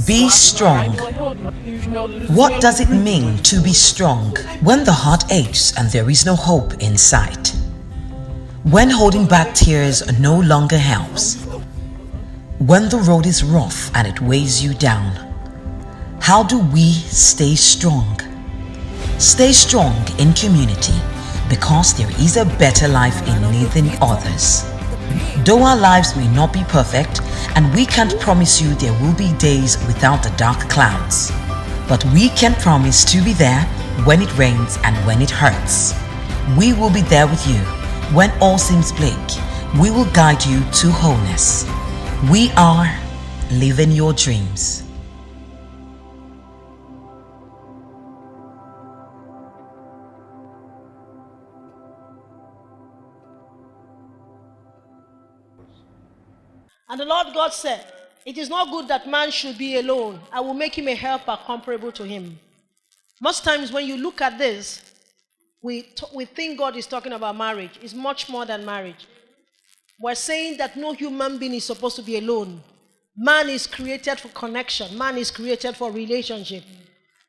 Be strong. What does it mean to be strong? When the heart aches and there is no hope in sight. When holding back tears no longer helps. When the road is rough and it weighs you down. How do we stay strong? Stay strong in community, because there is a better life in leading others. Though our lives may not be perfect, and we can't promise you there will be days without the dark clouds, but we can promise to be there when it rains and when it hurts. We will be there with you when all seems bleak. We will guide you to wholeness. We are living your dreams. And the Lord God said, "It is not good that man should be alone. I will make him a helper comparable to him." Most times when you look at this, we think God is talking about marriage. It's much more than marriage. We're saying that no human being is supposed to be alone. Man is created for connection. Man is created for relationship.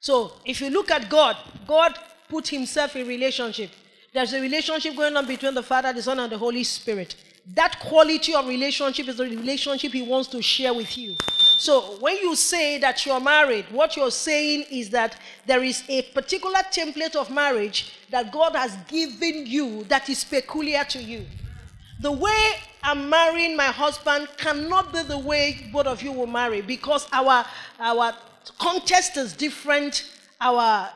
So if you look at God, God put himself in relationship. There's a relationship going on between the Father, the Son, and the Holy Spirit. That quality of relationship is the relationship he wants to share with you. So when you say that you're married, what you're saying is that there is a particular template of marriage that God has given you that is peculiar to you. The way I'm marrying my husband cannot be the way both of you will marry, because our context is different, our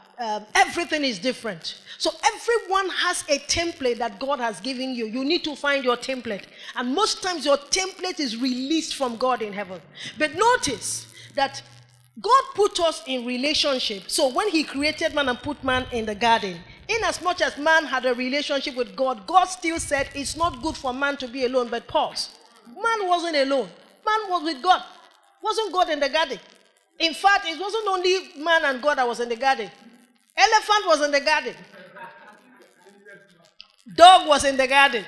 everything is different. So everyone has a template that God has given you. You need to find your template. And most times your template is released from God in heaven. But notice that God put us in relationship. So when he created man and put man in the garden, in as much as man had a relationship with God, God still said it's not good for man to be alone. But pause. Man wasn't alone. Man was with God. Wasn't God in the garden? In fact, it wasn't only man and God that was in the garden. Elephant was in the garden. Dog was in the garden.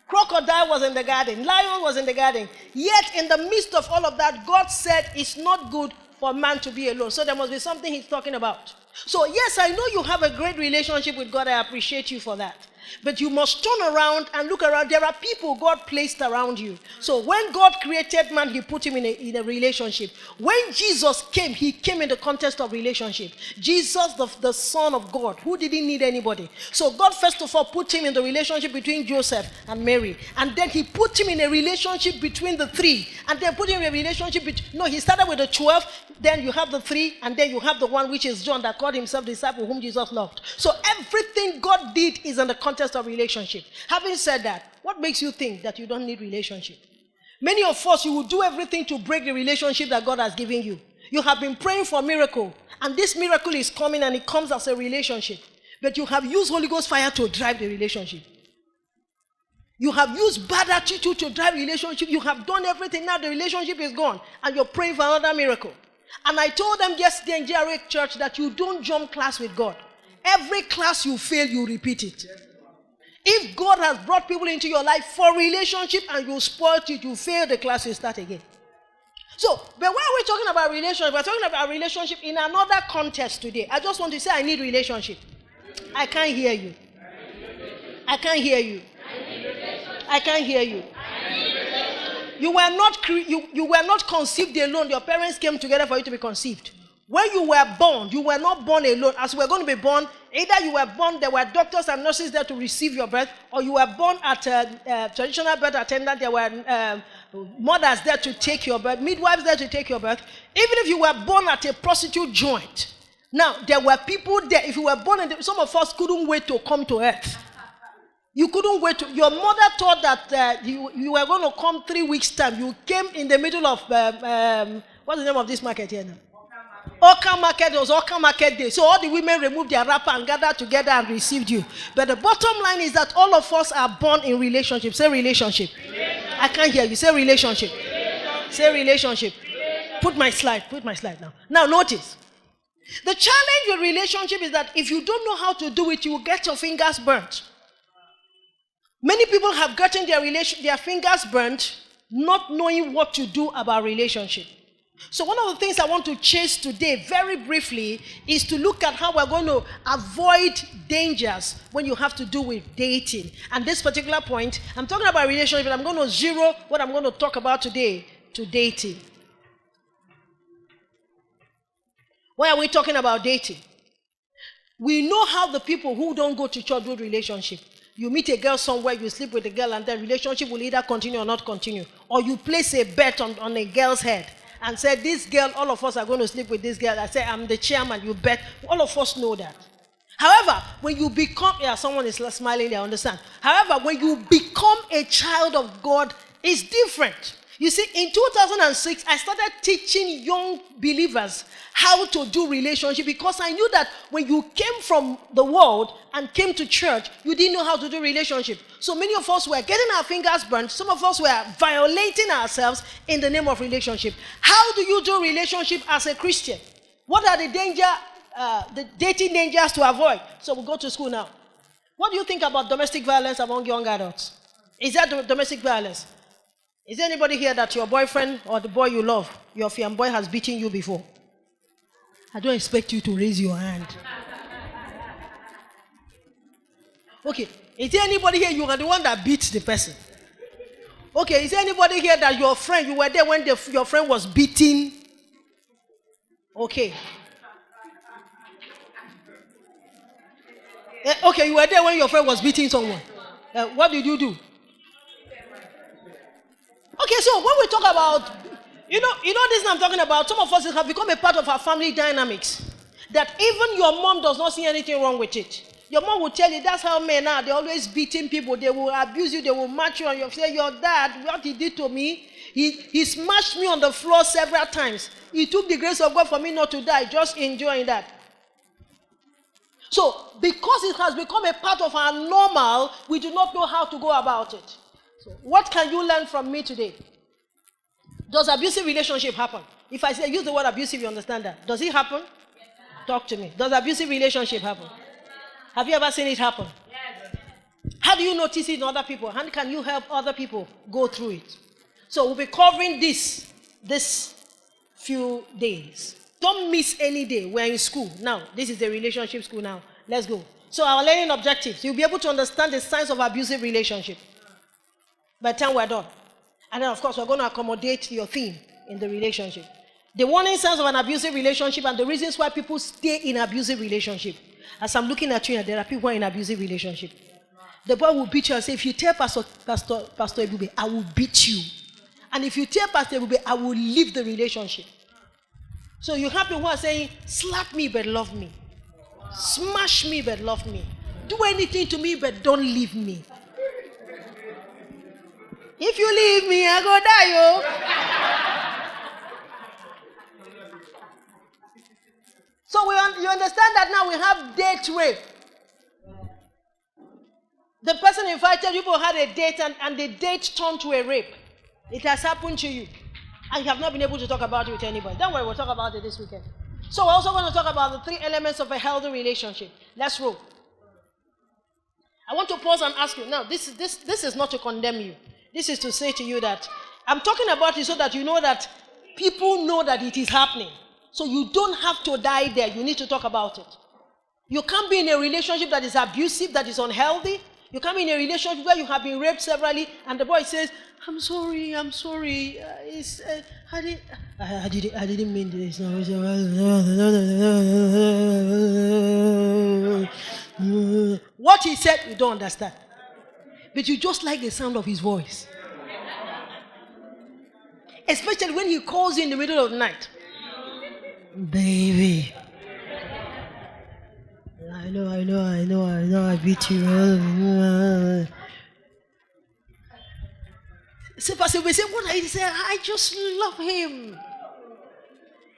Crocodile was in the garden. Lion was in the garden. Yet in the midst of all of that, God said it's not good for man to be alone. So there must be something he's talking about. So yes, I know you have a great relationship with God. I appreciate you for that. But you must turn around and look around. There are people God placed around you. So when God created man, he put him in a relationship. When Jesus came, he came in the context of relationship. Jesus, the Son of God, who didn't need anybody. So God first of all put him in the relationship between Joseph and Mary. And then he put him in a relationship between the three. And then put him in a relationship he started with the 12. Then you have the 3, and then you have the one which is John that called himself the disciple whom Jesus loved. So everything God did is in the context of relationship. Having said that, what makes you think that you don't need relationship? Many of us, you will do everything to break the relationship that God has given you. You have been praying for a miracle, and this miracle is coming, and it comes as a relationship. But you have used Holy Ghost fire to drive the relationship. You have used bad attitude to drive relationship. You have done everything. Now the relationship is gone, and you're praying for another miracle. And I told them yesterday in GRA Church that you don't jump class with God. Every class you fail, you repeat it. If God has brought people into your life for relationship and you spoiled it, you fail the class, you start again. So, but why are we talking about relationship? We're talking about relationship in another context today. I just want to say I need relationship. I can't hear you. I can't hear you. I can't hear you. You were not conceived alone. Your parents came together for you to be conceived. When you were born, you were not born alone. As you were going to be born, either you were born, there were doctors and nurses there to receive your birth, or you were born at a traditional birth attendant. There were mothers there to take your birth, midwives there to take your birth. Even if you were born at a prostitute joint, now there were people there. If you were born, some of us couldn't wait to come to earth. You couldn't wait. Your mother thought that you were going to come 3 weeks' time. You came in the middle of, what's the name of this market here now? Oka Market. It was Oka Market Day. So all the women removed their wrapper and gathered together and received you. But the bottom line is that all of us are born in relationship. Say relationship. I can't hear you. Say relationship. Say relationship. Put my slide now. Now notice. The challenge with relationship is that if you don't know how to do it, you will get your fingers burnt. Many people have gotten their fingers burnt not knowing what to do about relationship. So one of the things I want to chase today, very briefly, is to look at how we're going to avoid dangers when you have to do with dating. And this particular point, I'm talking about relationship, but I'm going to zero what I'm going to talk about today to dating. Why are we talking about dating? We know how the people who don't go to church do relationship. You meet a girl somewhere, you sleep with a girl, and the relationship will either continue or not continue. Or you place a bet on a girl's head and say, this girl, all of us are going to sleep with this girl. I say, I'm the chairman, you bet. All of us know that. However, when you become, someone is smiling, they understand. However, when you become a child of God, it's different. You see, in 2006, I started teaching young believers how to do relationship because I knew that when you came from the world and came to church, you didn't know how to do relationship. So many of us were getting our fingers burnt. Some of us were violating ourselves in the name of relationship. How do you do relationship as a Christian? What are the dating dangers to avoid? So we'll go to school now. What do you think about domestic violence among young adults? Is that domestic violence? Is there anybody here that your boyfriend or the boy you love, your fiancé has beaten you before? I don't expect you to raise your hand. Okay, is there anybody here, you are the one that beats the person? Okay, is there anybody here that your friend, you were there when your friend was beating? Okay. Okay, you were there when your friend was beating someone. What did you do? Okay, so when we talk about, you know this I'm talking about, some of us have become a part of our family dynamics. That even your mom does not see anything wrong with it. Your mom will tell you that's how men are. They're always beating people. They will abuse you. They will match you. And you say, your dad, what he did to me, he smashed me on the floor several times. He took the grace of God for me not to die. Just enjoying that. So, because it has become a part of our normal, we do not know how to go about it. So, what can you learn from me today? Does abusive relationship happen? If I say use the word abusive, you understand that. Does it happen? Yes, talk to me. Does abusive relationship happen? Yes. Have you ever seen it happen? Yes. How do you notice it in other people? How can you help other people go through it? So we'll be covering this few days. Don't miss any day. We're in school now. This is the relationship school now. Let's go. So our learning objectives. You'll be able to understand the signs of abusive relationship by the time we're done. And then, of course, we're going to accommodate your theme in the relationship. The warning signs of an abusive relationship and the reasons why people stay in abusive relationship. As I'm looking at you, there are people who are in abusive relationship. The boy will beat you and say, if you tell Pastor Akhigbe, I will beat you. And if you tell Pastor Akhigbe, I will leave the relationship. So you have people who are saying, slap me but love me. Smash me but love me. Do anything to me but don't leave me. If you leave me, I go die, yo. So you understand that now we have date rape. The person invited you for had a date and the date turned to a rape. It has happened to you. And you have not been able to talk about it with anybody. Don't worry, we'll talk about it this weekend. So we're also going to talk about the 3 elements of a healthy relationship. Let's roll. I want to pause and ask you. Now, this is not to condemn you. This is to say to you that I'm talking about it so that you know that people know that it is happening. So you don't have to die there. You need to talk about it. You can't be in a relationship that is abusive, that is unhealthy. You can't be in a relationship where you have been raped severally and the boy says, I'm sorry. I didn't mean this. What he said, you don't understand. But you just like the sound of his voice. Especially when he calls you in the middle of the night. Baby. I know, I beat you. So Pastor will say, what I say? I just love him.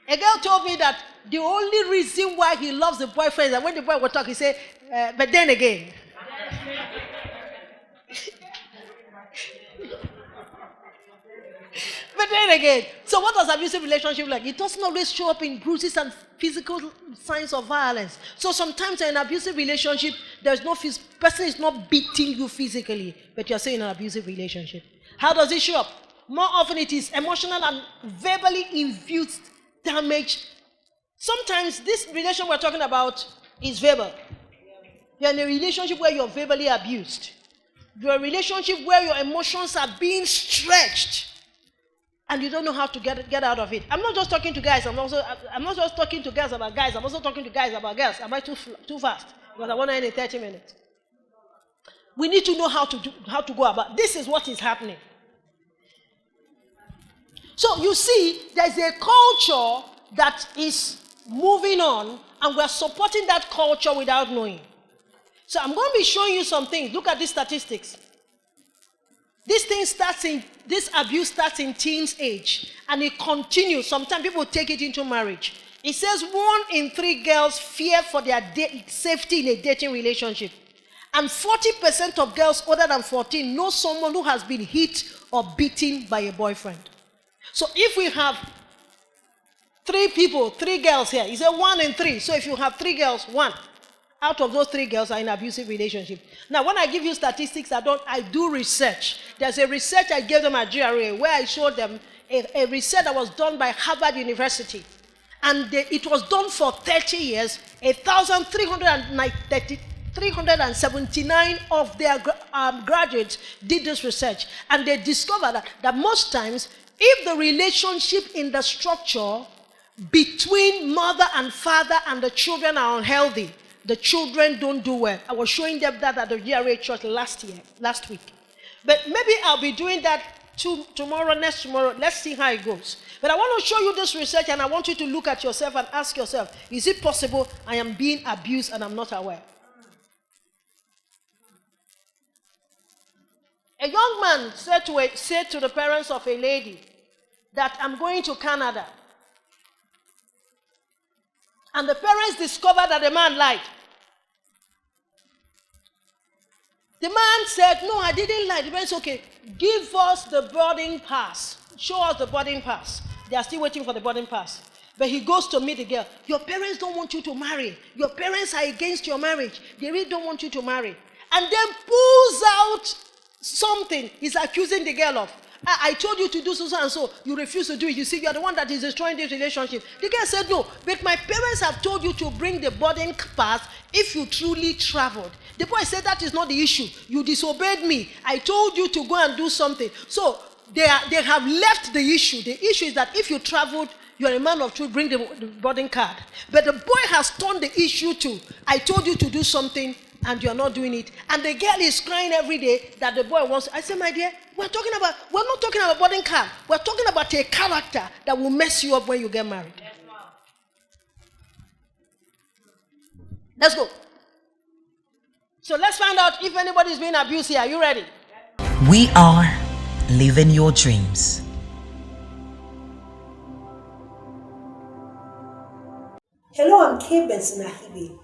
A girl told me that the only reason why he loves the boyfriend is that when the boy will talk, he say, but then again. But then again, so what does abusive relationship like? It doesn't always show up in bruises and physical signs of violence. So sometimes in an abusive relationship, there's no person is not beating you physically, but you're saying an abusive relationship. How does it show up? more often it is emotional and verbally infused damage. Sometimes this relation we're talking about is verbal. You're in a relationship where you're verbally abused. You're in a relationship where your emotions are being stretched and you don't know how to get out of it. I'm not just talking to guys. I'm not just talking to guys about guys. I'm also talking to guys about girls. Am I too fast? Because I want to end in 30 minutes. We need to know how to go about. This is what is happening. So you see, there's a culture that is moving on, and we're supporting that culture without knowing. So I'm going to be showing you some things. Look at these statistics. This abuse starts in teens age, and it continues. Sometimes people take it into marriage. It says 1 in 3 girls fear for their safety in a dating relationship. And 40% of girls older than 14 know someone who has been hit or beaten by a boyfriend. So if we have 3 girls here, it's a 1 in 3. So if you have 3 girls, 1 out of those 3 girls are in abusive relationship. Now, when I give you statistics, I do research. There's a research I gave them at GRA where I showed them a research that was done by Harvard University. And it was done for 30 years. 379 of their graduates did this research. And they discovered that most times, if the relationship in the structure between mother and father and the children are unhealthy, the children don't do well. I was showing them that at the GRA church last week. But maybe I'll be doing that next tomorrow. Let's see how it goes. But I want to show you this research, and I want you to look at yourself and ask yourself, is it possible I am being abused and I'm not aware? A young man said to the parents of a lady that I'm going to Canada. And the parents discovered that the man lied. The man said, no, I didn't lie. The parents said, okay, give us the boarding pass. Show us the boarding pass. They are still waiting for the boarding pass. But he goes to meet the girl. Your parents don't want you to marry. Your parents are against your marriage. They really don't want you to marry. And then pulls out something he's accusing the girl of. I told you to do so and so. You refuse to do it. You see, you're the one that is destroying this relationship. The girl said, no, but my parents have told you to bring the boarding pass if you truly traveled. The boy said, that is not the issue. You disobeyed me. I told you to go and do something. So they have left the issue. The issue is that if you traveled, you're a man of truth, bring the boarding card. But the boy has turned the issue to, I told you to do something and you're not doing it. And the girl is crying every day that the boy wants. I said, my dear, we're not talking about boarding card. We're talking about a character that will mess you up when you get married. Yes, let's go. So let's find out if anybody is being abused here. Are you ready? We are living your dreams. Hello, I'm Benson Akhigbe.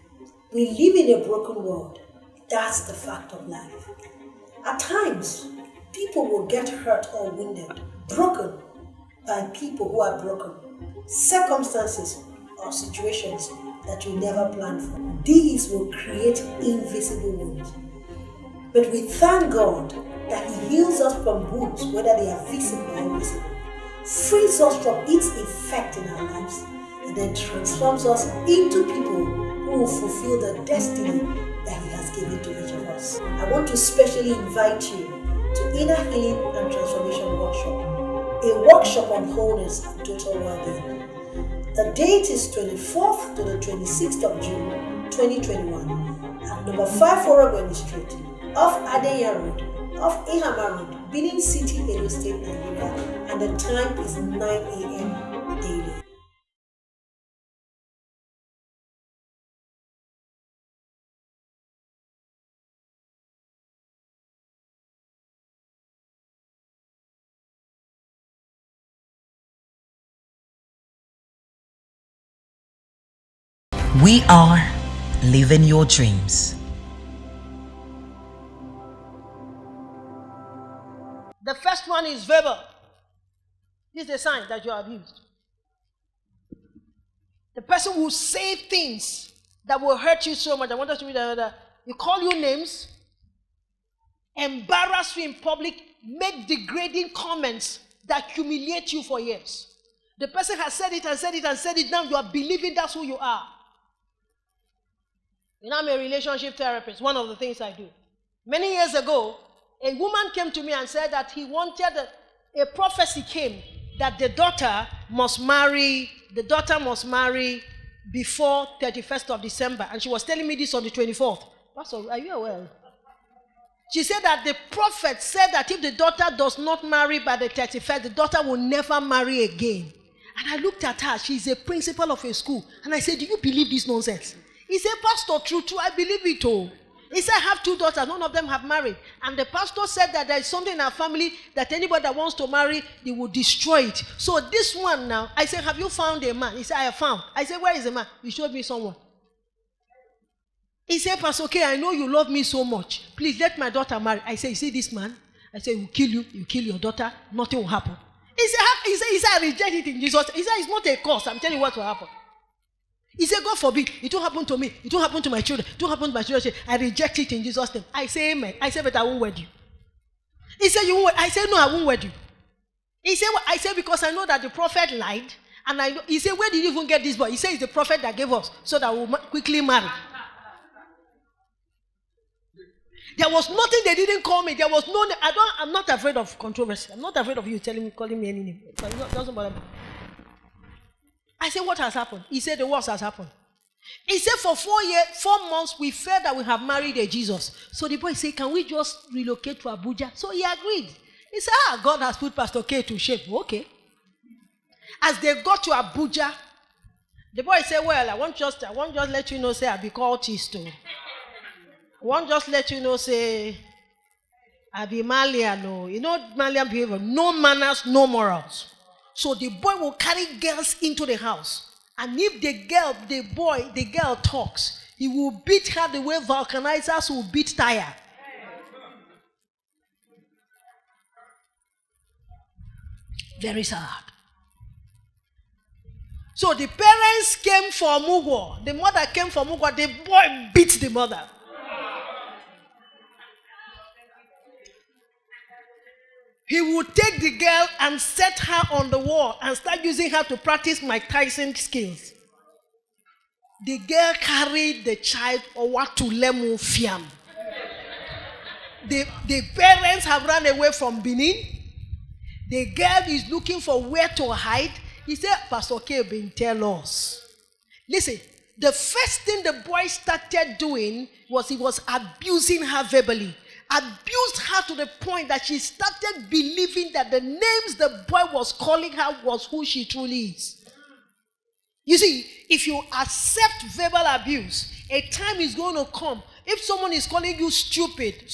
We live in a broken world. That's the fact of life. At times, people will get hurt or wounded, broken by people who are broken, circumstances or situations that you never planned for. These will create invisible wounds. But we thank God that He heals us from wounds, whether they are visible or invisible, frees us from its effect in our lives, and then transforms us into people who will fulfill the destiny that He has given to each of us. I want to specially invite you to Inner Healing and Transformation Workshop, a workshop on wholeness and total well-being. The date is 24th to the 26th of June 2021 at number 5 Orogweni Street, off Adeya Road, off Ihama Road, Benin City, Edo State, Nigeria, and the time is 9 a.m. daily. We are living your dreams. The first one is verbal. This is a sign that you are abused. The person will say things that will hurt you so much. I want us to read that. You call you names, embarrass you in public, make degrading comments that humiliate you for years. The person has said it and said it and said it. Now you are believing that's who you are. You know, I'm a relationship therapist. One of the things I do. Many years ago, a woman came to me and said that he wanted a prophecy came that the daughter must marry before 31st of December. And she was telling me this on the 24th. Pastor, are you aware? She said that the prophet said that if the daughter does not marry by the 31st, the daughter will never marry again. And I looked at her. She's a principal of a school. And I said, do you believe this nonsense? He said, Pastor, true, I believe it all. He said, I have 2 daughters. None of them have married. And the pastor said that there is something in our family that anybody that wants to marry, they will destroy it. So this one now, I said, have you found a man? He said, I have found. I said, where is the man? He showed me someone. He said, Pastor, okay, I know you love me so much. Please let my daughter marry. I said, you see this man? I said, he will kill you. You kill your daughter. Nothing will happen. He said, I reject it in Jesus. He said, it's not a curse. I'm telling you what will happen. He said, God forbid, it won't happen to me. It won't happen to my children. It won't happen to my children. I reject it in Jesus' name. I say, amen. I said, but I won't wed you. He said, you won't wed. I said, no, I won't wed you. He said, well, I said, because I know that the prophet lied. And I know. He said, where did you even get this boy? He said, it's the prophet that gave us so that we'll quickly marry. There was nothing they didn't call me. There was no. I'm not afraid of controversy. I'm not afraid of you calling me any name. It doesn't bother me. I said, what has happened? He said, the worst has happened. He said, for 4 months, we felt that we have married a Jesus. So the boy said, can we just relocate to Abuja? So he agreed. He said, God has put Pastor K to shame. Okay. As they got to Abuja, the boy said, well, I won't just let you know, say, I'll be called Tisto. I won't just let you know, say, I'll be Malian. You know, Malian behavior, no manners, no morals. So the boy will carry girls into the house. And if the girl talks, he will beat her the way vulcanizers will beat tire. Very sad. So the parents came for Mugo. The mother came for Mugo. The boy beat the mother. He would take the girl and set her on the wall and start using her to practice Mike Tyson skills. The girl carried the child over to Lemu Fiam. The parents have run away from Benin. The girl is looking for where to hide. He said, Pastor K been tell us. Listen, the first thing the boy started doing was he was abusing her verbally. Abused her to the point that she started believing that the names the boy was calling her was who she truly is. You see, if you accept verbal abuse, a time is going to come. If someone is calling you stupid,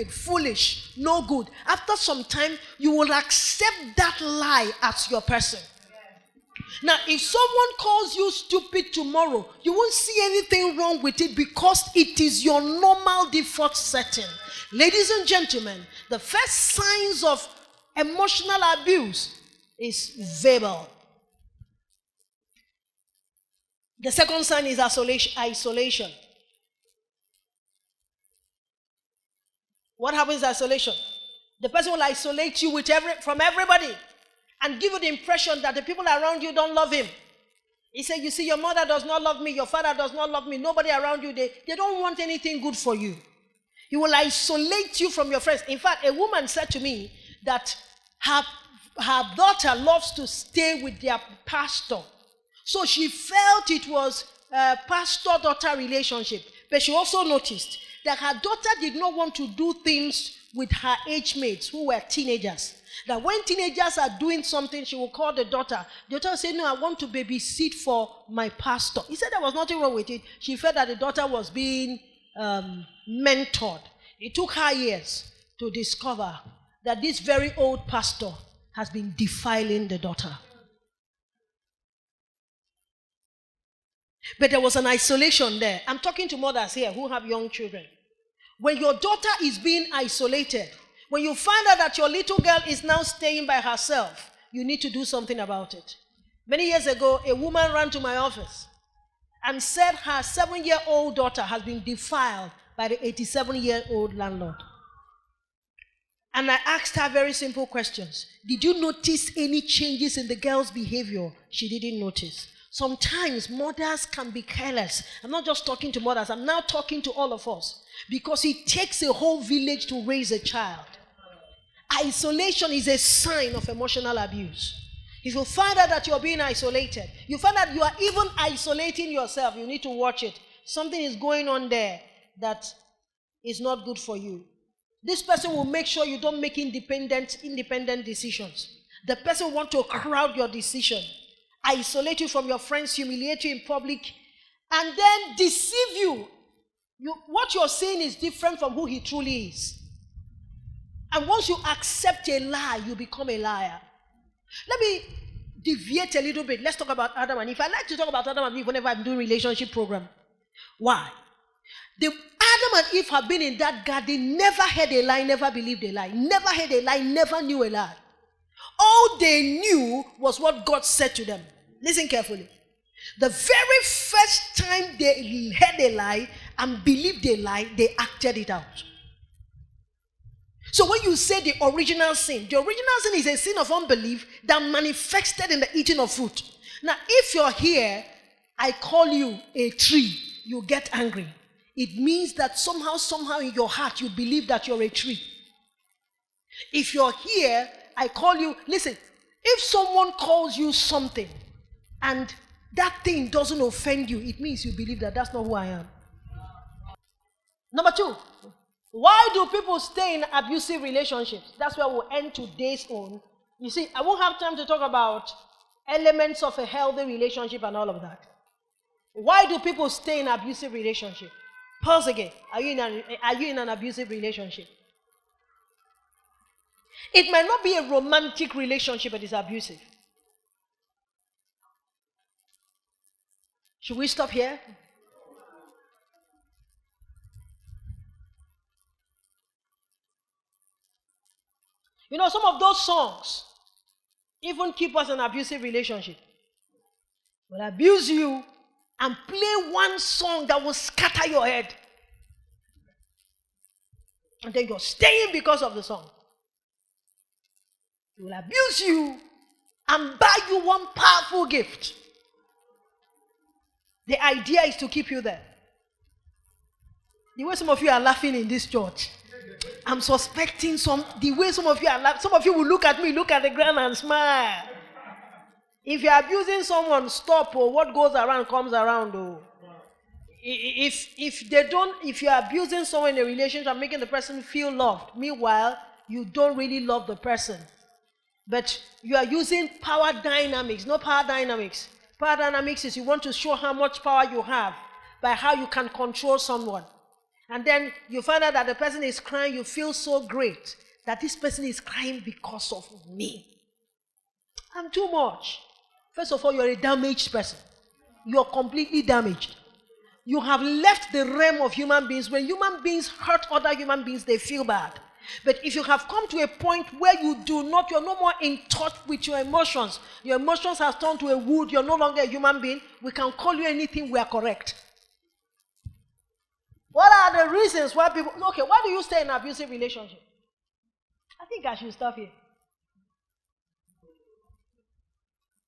foolish, no good, after some time, you will accept that lie as your person. Now, if someone calls you stupid tomorrow, you won't see anything wrong with it because it is your normal default setting. Ladies and gentlemen, the first signs of emotional abuse is verbal. The second sign is isolation. What happens in isolation? The person will isolate you from everybody and give you the impression that the people around you don't love him. He said, you see, your mother does not love me, your father does not love me, nobody around you, they don't want anything good for you. He will isolate you from your friends. In fact, a woman said to me that her daughter loves to stay with their pastor. So she felt it was a pastor-daughter relationship. But she also noticed that her daughter did not want to do things with her age mates who were teenagers. That when teenagers are doing something, she will call the daughter. The daughter will say, no, I want to babysit for my pastor. He said there was nothing wrong with it. She felt that the daughter was being mentored. It took her years to discover that this very old pastor has been defiling the daughter. But there was an isolation there. I'm talking to mothers here who have young children. When your daughter is being isolated, when you find out that your little girl is now staying by herself, you need to do something about it. Many years ago, a woman ran to my office and said her 7-year-old daughter has been defiled by the 87-year-old landlord. And I asked her very simple questions. Did you notice any changes in the girl's behavior? She didn't notice. Sometimes mothers can be careless. I'm not just talking to mothers, I'm now talking to all of us. Because it takes a whole village to raise a child. Isolation is a sign of emotional abuse. If you find out that you're being isolated, you find out you are even isolating yourself, you need to watch it. Something is going on there that is not good for you. This person will make sure you don't make independent decisions. The person will want to crowd your decision, isolate you from your friends, humiliate you in public, and then deceive you. What you're saying is different from who he truly is. And once you accept a lie, you become a liar. Let me deviate a little bit. Let's talk about Adam and Eve. I like to talk about Adam and Eve whenever I'm doing relationship program. Why? Adam and Eve have been in that garden, never heard a lie, never believed a lie, never heard a lie, never knew a lie. All they knew was what God said to them. Listen carefully. The very first time they heard a lie and believed a lie, they acted it out. So when you say the original sin is a sin of unbelief that manifested in the eating of fruit. Now, if you're here, I call you a tree, you get angry. It means that somehow in your heart, you believe that you're a tree. If you're here, I call you, listen, if someone calls you something and that thing doesn't offend you, it means you believe that that's not who I am. Number 2, why do people stay in abusive relationships? That's where we'll end today's own. You see, I won't have time to talk about elements of a healthy relationship and all of that. Why do people stay in abusive relationship? Pause again. Are you in an abusive relationship? It might not be a romantic relationship, but it's abusive. Should we stop here? You know, some of those songs even keep us in an abusive relationship. Will abuse you and play one song that will scatter your head. And then you're staying because of the song. He will abuse you and buy you one powerful gift. The idea is to keep you there. The way some of you are laughing in this church, I'm suspecting the way some of you are laughing. Some of you will look at me, look at the ground and smile. If you're abusing someone, stop. Or what goes around comes around. Oh. If you're abusing someone in a relationship, making the person feel loved, meanwhile, you don't really love the person. But you are using power dynamics, not power dynamics. Power dynamics is you want to show how much power you have by how you can control someone. And then you find out that the person is crying, you feel so great that this person is crying because of me. I'm too much. First of all, you're a damaged person. You're completely damaged. You have left the realm of human beings. When human beings hurt other human beings, they feel bad. But if you have come to a point where you're no more in touch with your emotions have turned to a wood, you're no longer a human being, we can call you anything, we are correct. What are the reasons why people, why do you stay in an abusive relationship? I think I should stop here.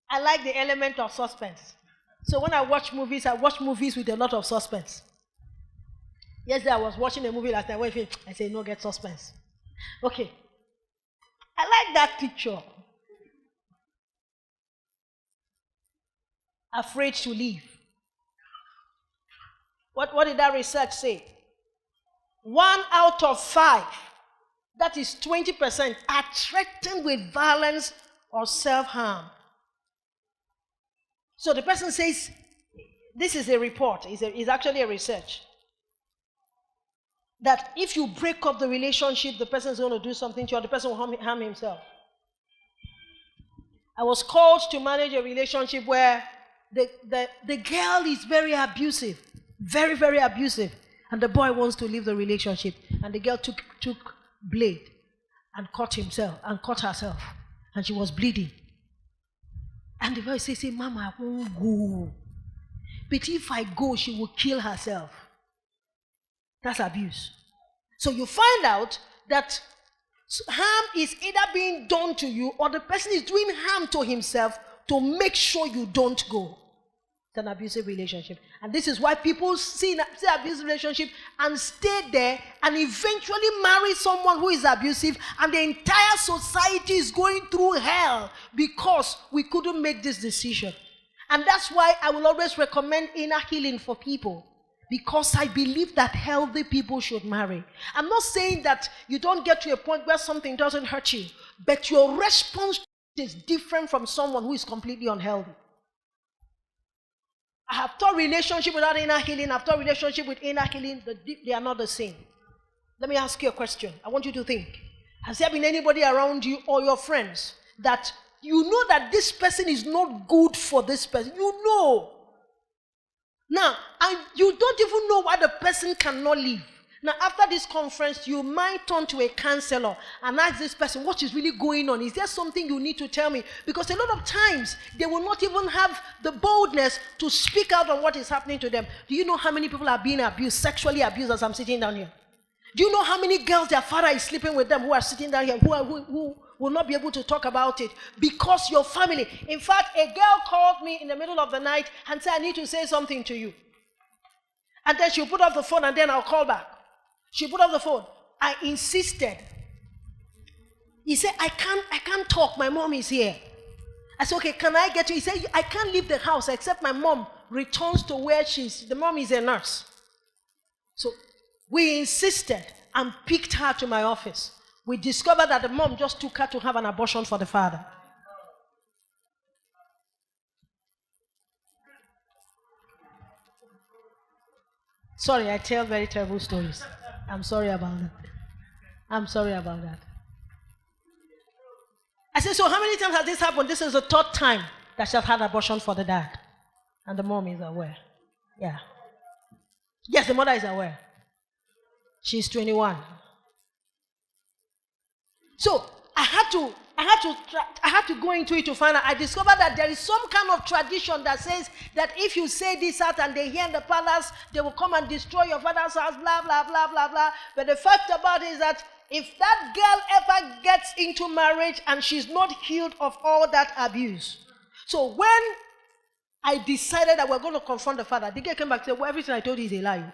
I like the element of suspense. So when I watch movies with a lot of suspense. Yesterday I was watching a movie last night. I say, no, get suspense. Okay. I like that picture. Afraid to leave. What did that research say? 1 out of 5, that is 20%, are threatened with violence or self-harm. So the person says, this is a report, it's actually a research, that if you break up the relationship, the person is going to do something to you, or the person will harm himself. I was called to manage a relationship where the girl is very abusive, very, very abusive, and the boy wants to leave the relationship, and the girl took blade and cut herself, and she was bleeding. And the boy says, Mama, I won't go. But if I go, she will kill herself. That's abuse. So you find out that So harm is either being done to you or the person is doing harm to himself to make sure you don't go. It's an abusive relationship. And this is why people see abusive relationship and stay there and eventually marry someone who is abusive, and the entire society is going through hell because we couldn't make this decision. And that's why I will always recommend inner healing for people, because I believe that healthy people should marry. I'm not saying that you don't get to a point where something doesn't hurt you, but your response is different from someone who is completely unhealthy. I have taught relationship without inner healing. I've taught relationship with inner healing. They are not the same. Let me ask you a question. I want you to think. Has there been anybody around you or your friends that you know that this person is not good for this person? You know. Now, and you don't even know why the person cannot leave. Now, after this conference, you might turn to a counselor and ask this person, what is really going on? Is there something you need to tell me? Because a lot of times, they will not even have the boldness to speak out on what is happening to them. Do you know how many people are being abused, sexually abused, as I'm sitting down here? Do you know how many girls their father is sleeping with them who are sitting down here, who will not be able to talk about it? Because your family. In fact, a girl called me in the middle of the night and said, I need to say something to you. And then she'll put off the phone and then I'll call back. She put off the phone. I insisted. He said, I can't talk. My mom is here. I said, okay, can I get you? He said, I can't leave the house except my mom returns to where she's. The mom is a nurse. So we insisted and picked her to my office. We discovered that the mom just took her to have an abortion for the father. Sorry, I tell very terrible stories. I'm sorry about that. I'm sorry about that. I said, so how many times has this happened? This is the third time that she has had abortion for the dad. And the mom is aware. Yeah. Yes, the mother is aware. She's 21. So I had to go into it to find out. I discovered that there is some kind of tradition that says that if you say this out and they hear in the palace, they will come and destroy your father's house, blah, blah, blah, blah, blah. But the fact about it is that if that girl ever gets into marriage and she's not healed of all that abuse. So when I decided that we're going to confront the father, the girl came back and said, well, everything I told you is a lie.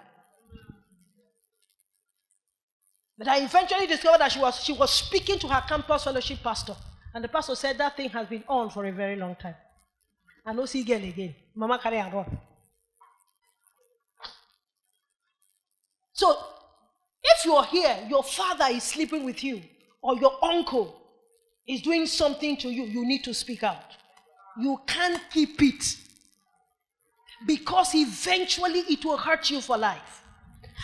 But I eventually discovered that she was speaking to her campus fellowship pastor. And the pastor said that thing has been on for a very long time. I no see girl again. Mama carry and run. So, if you're here, your father is sleeping with you, or your uncle is doing something to you, you need to speak out. You can't keep it. Because eventually it will hurt you for life.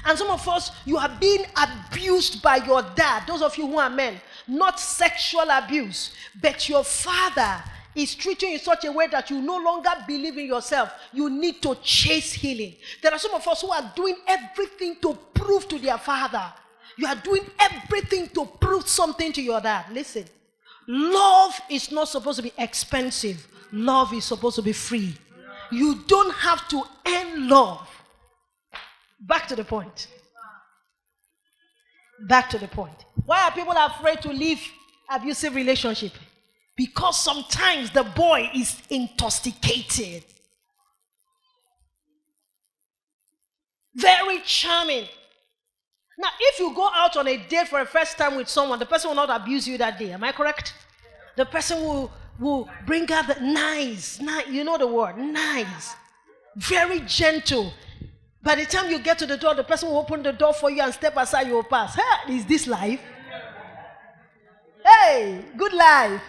And some of us, you are being abused by your dad. Those of you who are men, not sexual abuse, but your father is treating you in such a way that you no longer believe in yourself. You need to chase healing. There are some of us who are doing everything to prove to their father. You are doing everything to prove something to your dad. Listen, love is not supposed to be expensive. Love is supposed to be free. You don't have to earn love. Back to the point. Back to the point. Why are people afraid to leave abusive relationship? Because sometimes the boy is intoxicated. Very charming. Now, if you go out on a date for a first time with someone, the person will not abuse you that day. Am I correct? The person will bring out the nice, you know the word, nice. Very gentle. By the time you get to the door, the person will open the door for you and step aside, you will pass. Hey, is this life? Hey, good life.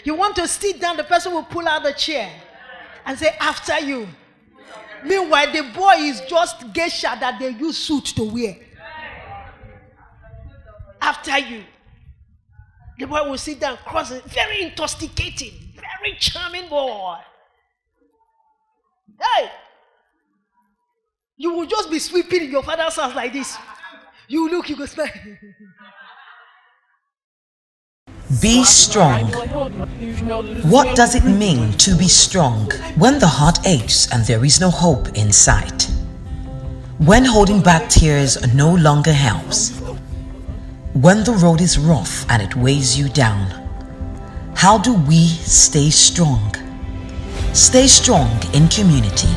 You want to sit down, the person will pull out the chair and say, after you. Meanwhile, the boy is just geisha that they use suit to wear. After you. The boy will sit down, cross it. Very intoxicating. Very charming boy. Hey! You will just be sweeping in your father's house like this. You look, you go smile. Be strong. What does it mean to be strong when the heart aches and there is no hope in sight? When holding back tears no longer helps? When the road is rough and it weighs you down, how do we stay strong? Stay strong in community,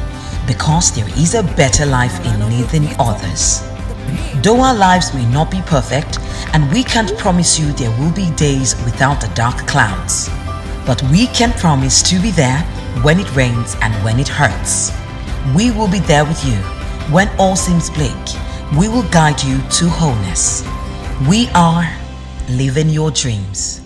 because there is a better life in leading others. Though our lives may not be perfect, and we can't promise you there will be days without the dark clouds, but we can promise to be there when it rains and when it hurts. We will be there with you when all seems bleak. We will guide you to wholeness. We are living your dreams.